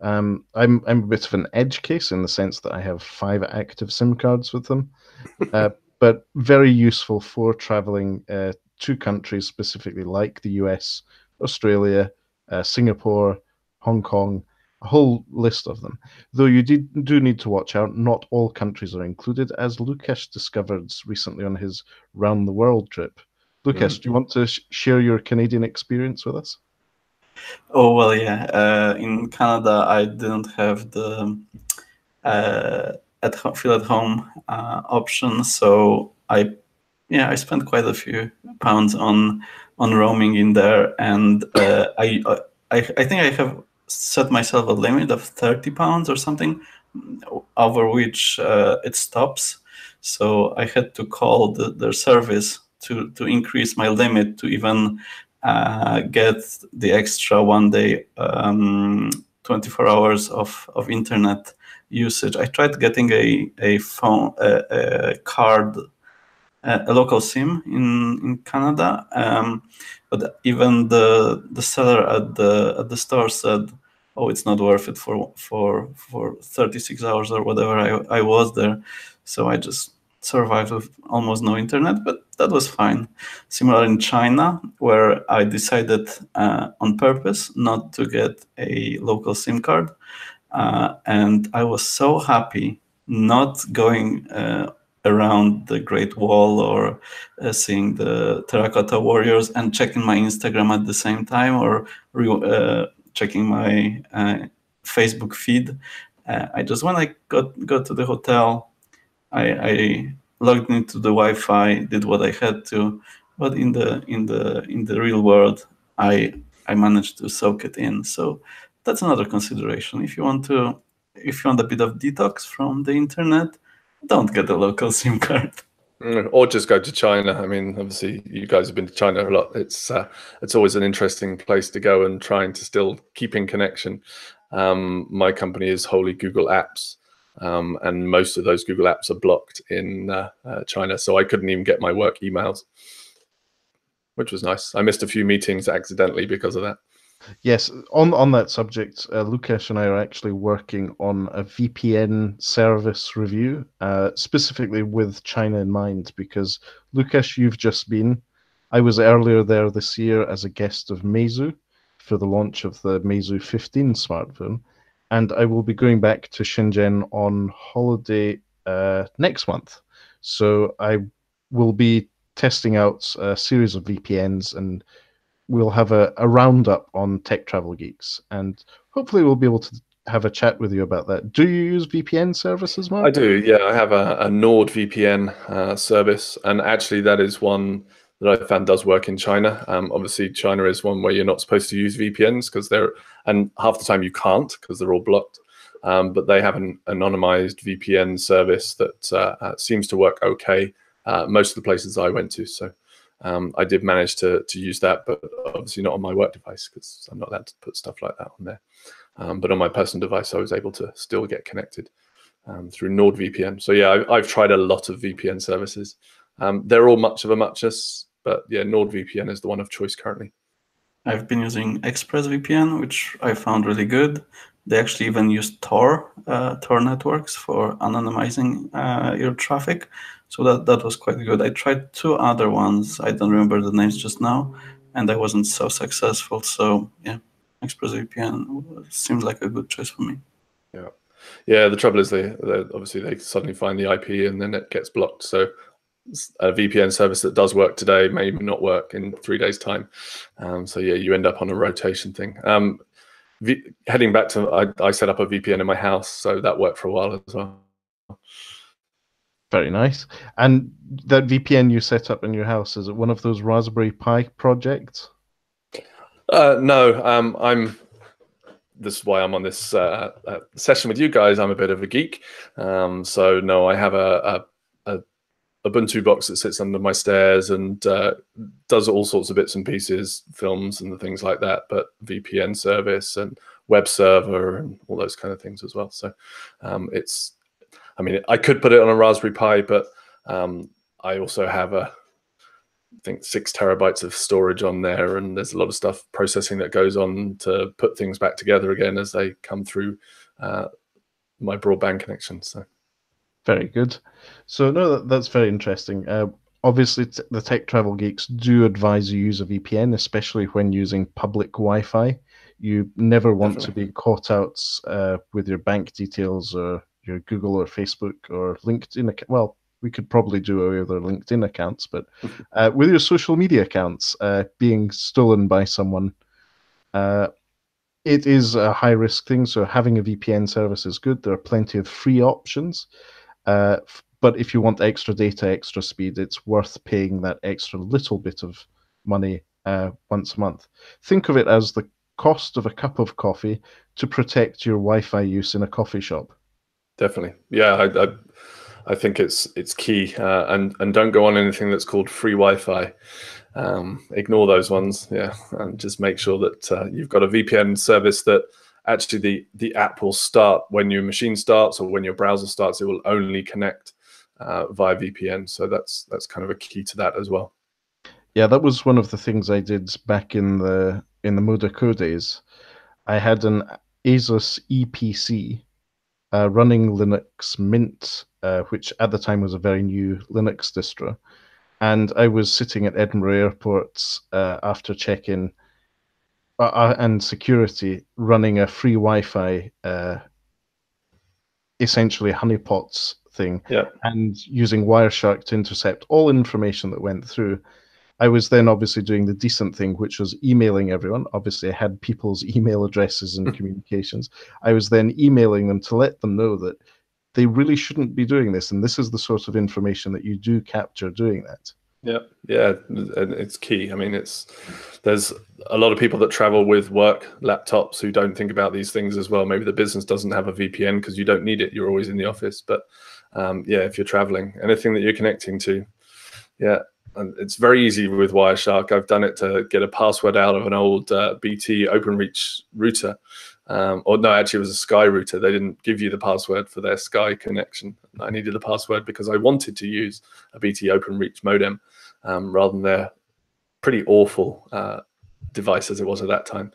I'm a bit of an edge case in the sense that I have 5 active SIM cards with them. But very useful for traveling to countries specifically like the US, Australia, Singapore, Hong Kong. a whole list of them. Though you do need to watch out, not all countries are included, as Lukasz discovered recently on his round the world trip. Lukasz, do you want to share your Canadian experience with us? Oh, well, yeah. In Canada, I didn't have the feel at home option, so I spent quite a few pounds on roaming in there, and I think I have set myself a limit of £30 or something, over which it stops. So I had to call their service to increase my limit to even get the extra 1 day, 24 hours of internet usage. I tried getting a phone a card, a local SIM in Canada, but even the seller at the store said, "Oh, it's not worth it for 36 hours or whatever I was there." So I just survived with almost no internet, but that was fine. Similar in China, where I decided on purpose not to get a local SIM card, and I was so happy not going around the Great Wall or seeing the Terracotta Warriors and checking my Instagram at the same time, or checking my Facebook feed. I just, when I got to the hotel, I logged into the Wi-Fi, did what I had to, but in the real world, I managed to soak it in. So that's another consideration. If you want a bit of detox from the internet, don't get a local SIM card. Or just go to China. I mean, obviously, you guys have been to China a lot. It's always an interesting place to go and trying to still keep in connection. My company is wholly Google Apps, and most of those Google Apps are blocked in China, so I couldn't even get my work emails, which was nice. I missed a few meetings accidentally because of that. Yes, on that subject, Lukasz and I are actually working on a VPN service review, specifically with China in mind, because Lukasz, you've just been. I was earlier there this year as a guest of Meizu for the launch of the Meizu 15 smartphone, and I will be going back to Shenzhen on holiday next month. So I will be testing out a series of VPNs, and we'll have a roundup on Tech Travel Geeks, and hopefully we'll be able to have a chat with you about that. Do you use VPN services, Mark? I do, yeah. I have a NordVPN service, and actually that is one that I found does work in China. Obviously, China is one where you're not supposed to use VPNs because and half the time you can't because they're all blocked. But they have an anonymized VPN service that seems to work okay most of the places I went to. So I did manage to use that, but obviously not on my work device because I'm not allowed to put stuff like that on there. But on my personal device, I was able to still get connected through NordVPN. So yeah, I've tried a lot of VPN services. They're all much of a muchness, but yeah, NordVPN is the one of choice currently. I've been using ExpressVPN, which I found really good. They actually even use Tor networks for anonymizing your traffic. So that was quite good. I tried two other ones. I don't remember the names just now, and I wasn't so successful. So yeah, ExpressVPN seems like a good choice for me. Yeah, yeah. The trouble is they obviously suddenly find the IP and then it gets blocked. So a VPN service that does work today may not work in 3 days' time. So yeah, you end up on a rotation thing. Heading back to, I set up a VPN in my house, so that worked for a while as well. Very nice. And that VPN you set up in your house, is it one of those Raspberry Pi projects? No, this is why I'm on this session with you guys. I'm a bit of a geek. So no, I have a Ubuntu box that sits under my stairs and does all sorts of bits and pieces, films and things like that, but VPN service and web server and all those kind of things as well. So I mean, I could put it on a Raspberry Pi, but I also have I think 6 terabytes of storage on there, and there's a lot of stuff processing that goes on to put things back together again as they come through my broadband connection. So. Very good. So no, that's very interesting. Obviously, the Tech Travel Geeks do advise you use a VPN, especially when using public Wi-Fi. You never want to be caught out with your bank details or your Google or Facebook or LinkedIn account. Well, we could probably do away with our LinkedIn accounts, but with your social media accounts being stolen by someone, it is a high risk thing. So having a VPN service is good. There are plenty of free options. But if you want extra data, extra speed, it's worth paying that extra little bit of money once a month. Think of it as the cost of a cup of coffee to protect your Wi-Fi use in a coffee shop. Definitely. Yeah, I think it's key. And don't go on anything that's called free Wi-Fi. Ignore those ones. Yeah, and just make sure that you've got a VPN service that actually the app will start when your machine starts or when your browser starts. It will only connect via VPN. So that's kind of a key to that as well. Yeah, that was one of the things I did back in the Modaco days. I had an Asus EPC running Linux Mint, which at the time was a very new Linux distro. And I was sitting at Edinburgh Airport after check-in and security, running a free Wi-Fi, essentially honeypots thing, and using Wireshark to intercept all information that went through. I was then obviously doing the decent thing, which was emailing everyone. Obviously, I had people's email addresses and communications. I was then emailing them to let them know that they really shouldn't be doing this, and this is the sort of information that you do capture doing that. Yeah, and it's key. I mean, there's a lot of people that travel with work laptops who don't think about these things as well. Maybe the business doesn't have a VPN because you don't need it. You're always in the office. But yeah, if you're traveling, anything that you're connecting to, yeah, and it's very easy with Wireshark. I've done it to get a password out of an old BT OpenReach router. Or no, actually, it was a Sky router. They didn't give you the password for their Sky connection. I needed the password because I wanted to use a BT OpenReach modem rather than their pretty awful device as it was at that time.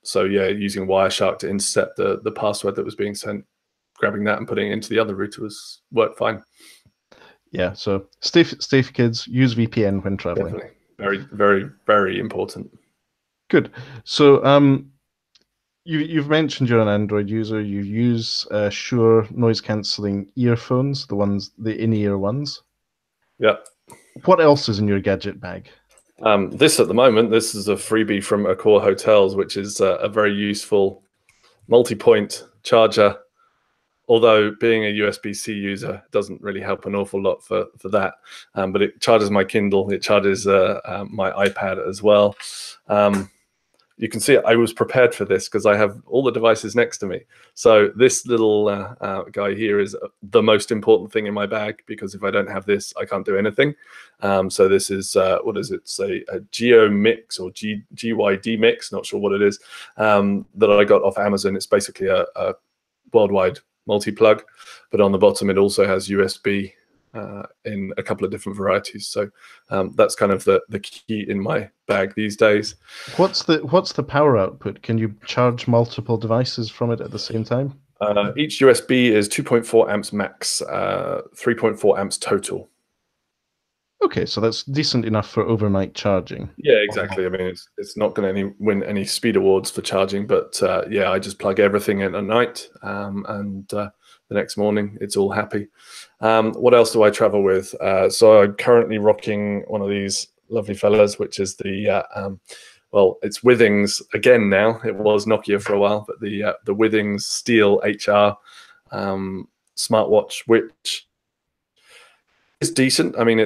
So yeah, using Wireshark to intercept the password that was being sent, grabbing that and putting it into the other router worked fine. Yeah, so stay kids, use VPN when traveling. Definitely. Very, very, very important. Good. So you've mentioned you're an Android user. You use Shure noise cancelling earphones, the in-ear ones. Yeah. What else is in your gadget bag? This at the moment, this is a freebie from Accor Hotels, which is a very useful multi-point charger. Although being a USB-C user doesn't really help an awful lot for that. But it charges my Kindle, it charges my iPad as well. You can see I was prepared for this because I have all the devices next to me. So this little guy here is the most important thing in my bag, because if I don't have this, I can't do anything. So this is, what is it, say a Geo Mix or GYD Mix, not sure what it is, that I got off Amazon. It's basically a worldwide multi-plug, but on the bottom it also has USB in a couple of different varieties. So that's kind of the key in my bag these days. What's the power output? Can you charge multiple devices from it at the same time? Each USB is 2.4 amps max, 3.4 amps total. Okay, so that's decent enough for overnight charging. Yeah, exactly. I mean, it's not going to win any speed awards for charging, but yeah, I just plug everything in at night, and the next morning it's all happy. What else do I travel with? So I'm currently rocking one of these lovely fellas, which is the well, it's Withings again now. It was Nokia for a while, but the Withings Steel HR smartwatch, which it's decent. I mean,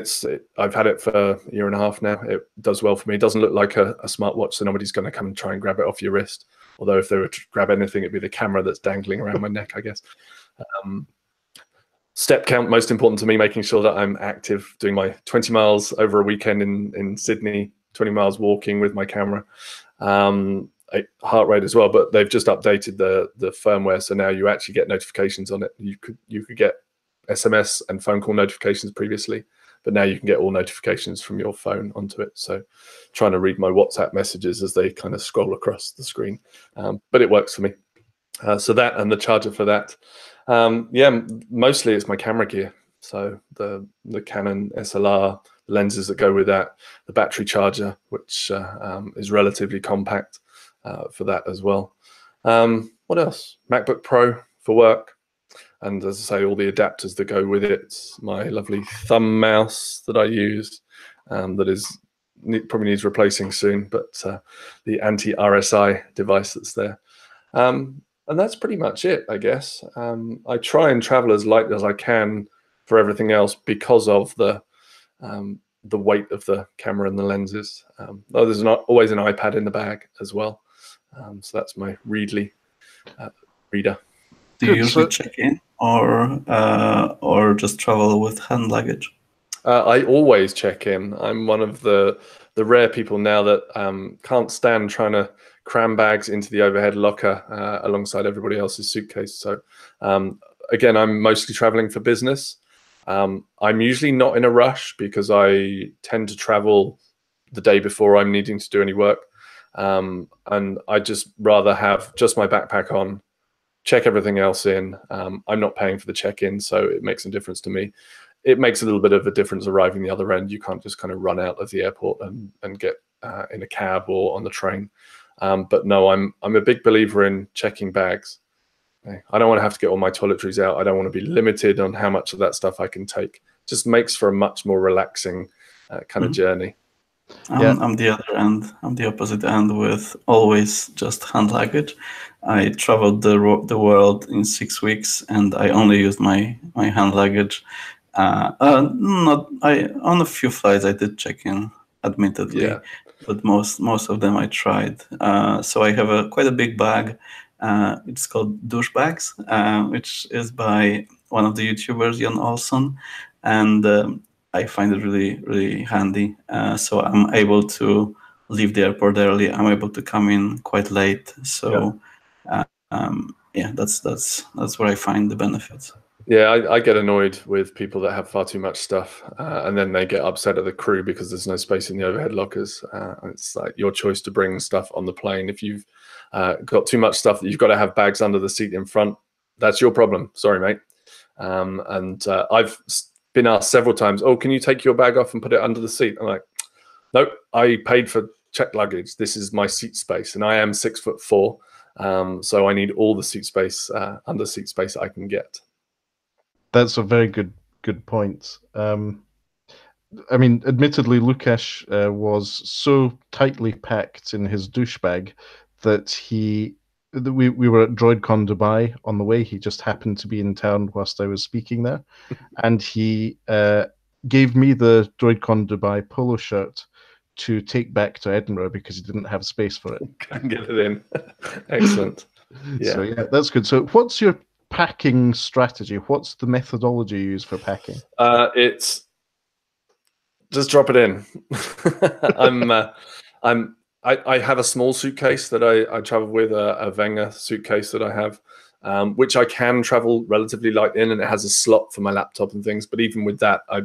I've had it for a year and a half now. It does well for me. It doesn't look like a smartwatch, so nobody's going to come and try and grab it off your wrist. Although if they were to grab anything, it'd be the camera that's dangling around my neck, I guess. Step count, most important to me, making sure that I'm active, doing my 20 miles over a weekend in Sydney, 20 miles walking with my camera. Heart rate as well, but they've just updated the firmware, so now you actually get notifications on it. You could get SMS and phone call notifications previously, but now you can get all notifications from your phone onto it. So trying to read my WhatsApp messages as they kind of scroll across the screen, but it works for me. So that and the charger for that. Yeah, mostly it's my camera gear. So the Canon SLR, lenses that go with that, the battery charger, which is relatively compact, for that as well. What else? MacBook Pro for work. And as I say, all the adapters that go with it. My lovely thumb mouse that I use that probably needs replacing soon, but the anti-RSI device that's there. And that's pretty much it, I guess. I try and travel as light as I can for everything else because of the weight of the camera and the lenses. Though there's not always an iPad in the bag as well. So that's my reader. Do you usually check in or just travel with hand luggage? I always check in. I'm one of the rare people now that can't stand trying to cram bags into the overhead locker alongside everybody else's suitcase. So again, I'm mostly traveling for business. I'm usually not in a rush because I tend to travel the day before I'm needing to do any work. And I just rather have just my backpack on, check everything else in. I'm not paying for the check-in, so it makes a difference to me. It makes a little bit of a difference arriving the other end. You can't just kind of run out of the airport and get in a cab or on the train. But no, I'm a big believer in checking bags. I don't want to have to get all my toiletries out. I don't want to be limited on how much of that stuff I can take. Just makes for a much more relaxing kind of journey. I'm the other end. I'm the opposite end with always just hand luggage. I traveled the world in 6 weeks, and I only used my hand luggage. On a few flights I did check in, admittedly, but most of them I tried. So I have quite a big bag. It's called Douchebags, which is by one of the YouTubers, Jon Olsson, and I find it really, really handy. So I'm able to leave the airport early. I'm able to come in quite late. So that's where I find the benefits. Yeah, I get annoyed with people that have far too much stuff, and then they get upset at the crew because there's no space in the overhead lockers. It's like your choice to bring stuff on the plane. If you've got too much stuff that you've got to have bags under the seat in front, that's your problem. Sorry, mate. And I've been asked several times, "Oh, can you take your bag off and put it under the seat?" I'm like, "Nope, I paid for checked luggage. This is my seat space, and I am 6'4", so I need all the seat space, under seat space I can get." That's a very good point. I mean, admittedly, Lukasz was so tightly packed in his douche bag that we were at DroidCon Dubai on the way. He just happened to be in town whilst I was speaking there, and he gave me the DroidCon Dubai polo shirt to take back to Edinburgh because he didn't have space for it. Can't get it in. Excellent. Yeah. So yeah, that's good. So what's your packing strategy? What's the methodology you use for packing? It's just drop it in. I have a small suitcase that I travel with, a Wenger suitcase that I have, which I can travel relatively light in, and it has a slot for my laptop and things. But even with that, I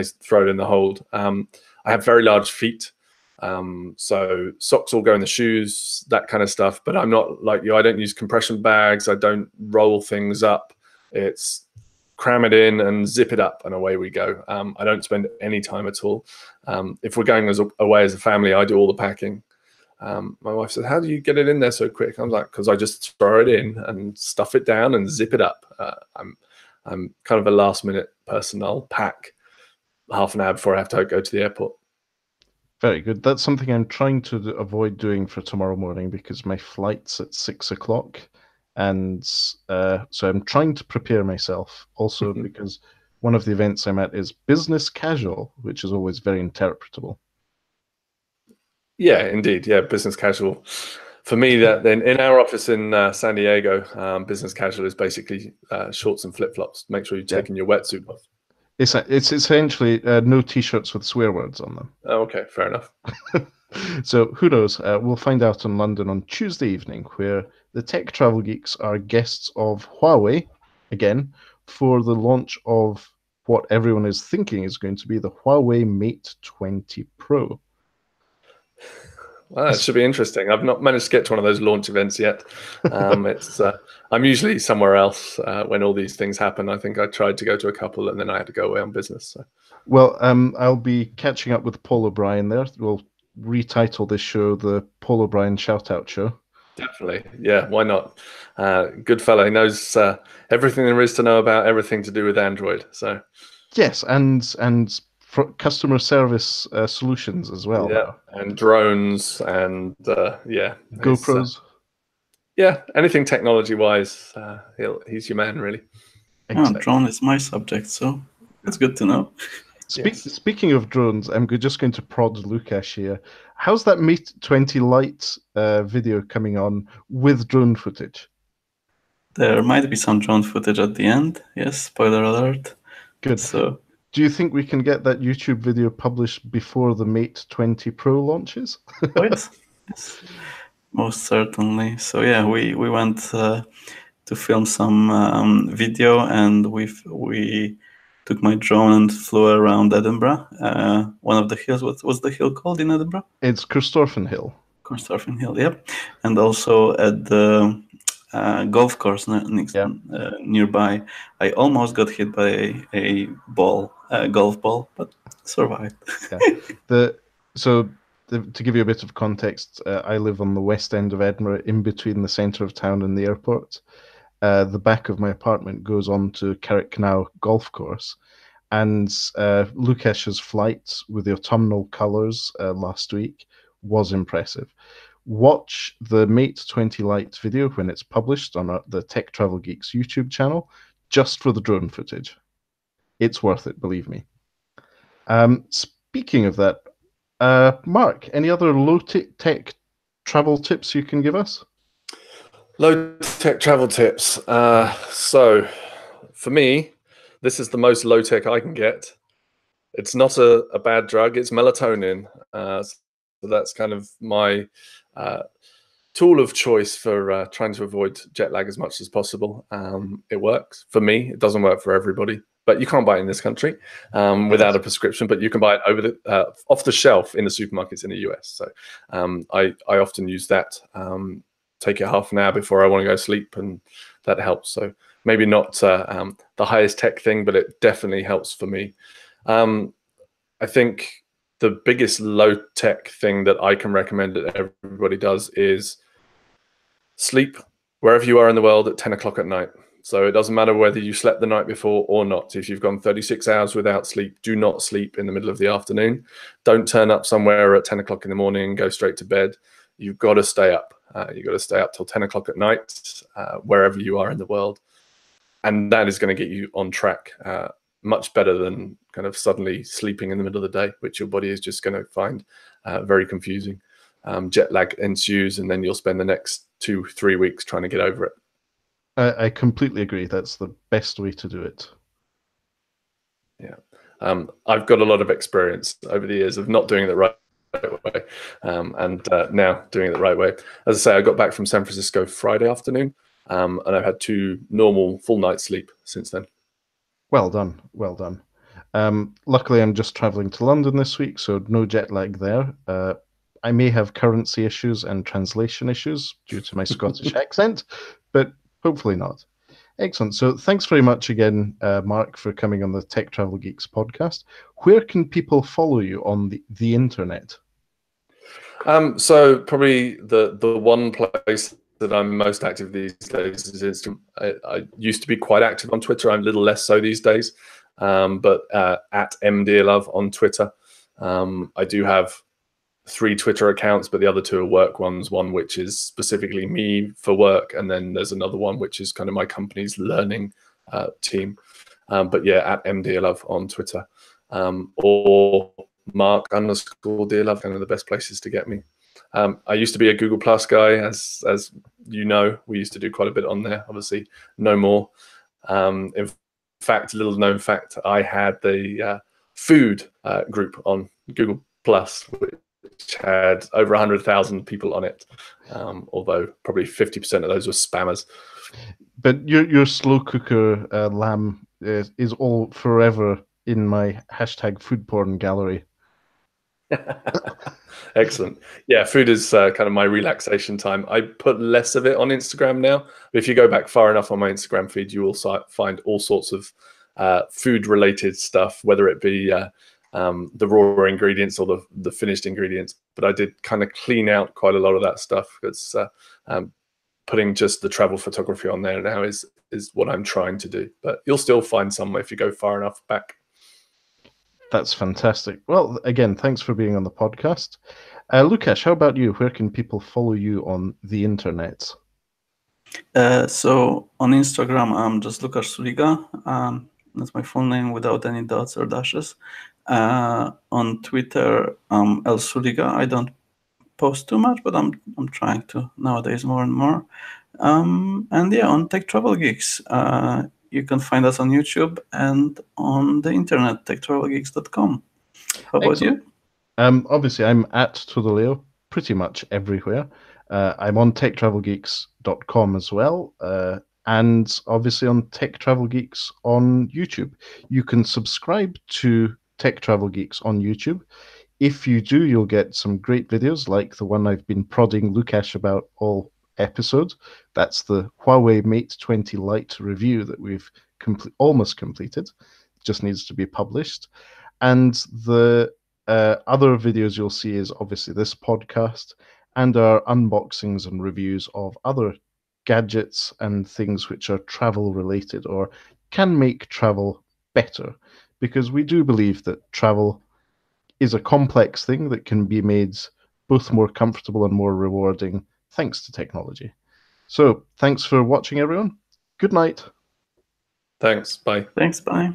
throw it in the hold. I have very large feet, so socks all go in the shoes, that kind of stuff. But I'm not like you. I don't use compression bags. I don't roll things up. It's cram it in and zip it up, and away we go. I don't spend any time at all. If we're going away as a family, I do all the packing. My wife said, "How do you get it in there so quick?" I'm like, "Because I just throw it in and stuff it down and zip it up." I'm kind of a last minute person. I'll pack half an hour before I have to go to the airport. Very good. That's something I'm trying to avoid doing for tomorrow morning because my flight's at 6 o'clock. And so I'm trying to prepare myself also because one of the events I'm at is business casual, which is always very interpretable. Yeah, indeed. Yeah, business casual. For me, that then in our office in San Diego, business casual is basically shorts and flip-flops. Make sure you're taking your wetsuit off. It's essentially no t-shirts with swear words on them. Oh, okay, fair enough. So who knows? We'll find out in London on Tuesday evening, where the Tech Travel Geeks are guests of Huawei, again, for the launch of what everyone is thinking is going to be the Huawei Mate 20 Pro. Well, that should be interesting. I've not managed to get to one of those launch events yet. I'm usually somewhere else when all these things happen. I think I tried to go to a couple and then I had to go away on business. So. Well, I'll be catching up with Paul O'Brien there. We'll retitle this show the Paul O'Brien Shoutout Show? Definitely. Yeah, why not? Good fella. He knows everything there is to know about everything to do with Android. So yes, and for customer service solutions as well. Yeah, now. And drones and yeah, GoPros. Yeah, anything technology-wise, he's your man, really. Exactly. Oh, drone is my subject, so it's good to know. Speaking of drones, I'm just going to prod Lukasz here. How's that Mate 20 Lite video coming on with drone footage? There might be some drone footage at the end. Yes, spoiler alert. Good. So, do you think we can get that YouTube video published before the Mate 20 Pro launches? Oh, yes. Yes, most certainly. So yeah, we went to film some video, and we took my drone and flew around Edinburgh. One of the hills. What was the hill called in Edinburgh? It's Corstorphine Hill. Corstorphine Hill, yep. And also at the golf course nearby, I almost got hit by a golf ball, but survived. To give you a bit of context, I live on the west end of Edinburgh, in between the centre of town and the airport. The back of my apartment goes on to Carricknow golf course, and Lukasz's flight with the autumnal colours last week was impressive. Watch the Mate 20 Lite video when it's published on the Tech Travel Geeks YouTube channel, just for the drone footage. It's worth it, believe me. Speaking of that, Mark, any other low-tech travel tips you can give us? Low-tech travel tips. So, for me, this is the most low-tech I can get. It's not a bad drug. It's melatonin. So that's kind of my tool of choice for trying to avoid jet lag as much as possible. It works for me. It doesn't work for everybody. But you can't buy it in this country without a prescription. But you can buy it off the shelf in the supermarkets in the US. So I often use that. Take it half an hour before I want to go to sleep, and that helps. So maybe not the highest tech thing, but it definitely helps for me. I think the biggest low tech thing that I can recommend that everybody does is sleep wherever you are in the world at 10 o'clock at night. So it doesn't matter whether you slept the night before or not. If you've gone 36 hours without sleep, do not sleep in the middle of the afternoon. Don't turn up somewhere at 10 o'clock in the morning and go straight to bed. You've got to stay up. You've got to stay up till 10 o'clock at night, wherever you are in the world. And that is going to get you on track much better than kind of suddenly sleeping in the middle of the day, which your body is just going to find very confusing. Jet lag ensues, and then you'll spend the next 2-3 weeks trying to get over it. I completely agree. That's the best way to do it. Yeah. I've got a lot of experience over the years of not doing it the right way, and now doing it the right way. As I say, I got back from San Francisco Friday afternoon, and I've had 2 normal full nights sleep since then. Well done. Well done. Luckily, I'm just traveling to London this week, so no jet lag there. I may have currency issues and translation issues due to my Scottish accent, but hopefully not. Excellent. So thanks very much again, Mark, for coming on the Tech Travel Geeks podcast. Where can people follow you on the internet? So probably the one place that I'm most active these days is Instagram. I used to be quite active on Twitter. I'm a little less so these days, but at Dearlove on Twitter. I do have 3 Twitter accounts, but the other 2 are work ones. One which is specifically me for work, and then there's another one which is kind of my company's learning team. But yeah, at Dearlove on Twitter, or Mark_Dearlove, kind of the best places to get me. I used to be a Google Plus guy, as you know. We used to do quite a bit on there. Obviously, no more. In fact, a little known fact, I had the food group on Google Plus, which had over 100,000 people on it, although probably 50% of those were spammers. But your slow cooker lamb is all forever in my #food porn gallery. Excellent. Yeah, food is kind of my relaxation time. I put less of it on Instagram now. But if you go back far enough on my Instagram feed, you will find all sorts of food-related stuff, whether it be the raw ingredients or the finished ingredients, but I did kind of clean out quite a lot of that stuff. It's putting just the travel photography on there now is what I'm trying to do, but you'll still find some if you go far enough back. That's fantastic. Well, again, thanks for being on the podcast. Lukasz, how about you? Where can people follow you on the internet? So on Instagram, I'm just Lukasz Suliga. That's my full name without any dots or dashes. On Twitter, I'm El Suliga. I don't post too much, but I'm trying to nowadays more and more. And yeah, on Tech Travel Geeks, you can find us on YouTube and on the internet, techtravelgeeks.com. How about you? Obviously, I'm at Tudoleo pretty much everywhere. I'm on techtravelgeeks.com as well, and obviously on Tech Travel Geeks on YouTube. You can subscribe to Tech Travel Geeks on YouTube. If you do, you'll get some great videos like the one I've been prodding Lukasz about all episode. That's the Huawei Mate 20 Lite review that we've almost completed. It just needs to be published. And the other videos you'll see is obviously this podcast and our unboxings and reviews of other gadgets and things which are travel related or can make travel better, because we do believe that travel is a complex thing that can be made both more comfortable and more rewarding thanks to technology. So thanks for watching, everyone. Good night. Thanks. Bye. Thanks. Bye.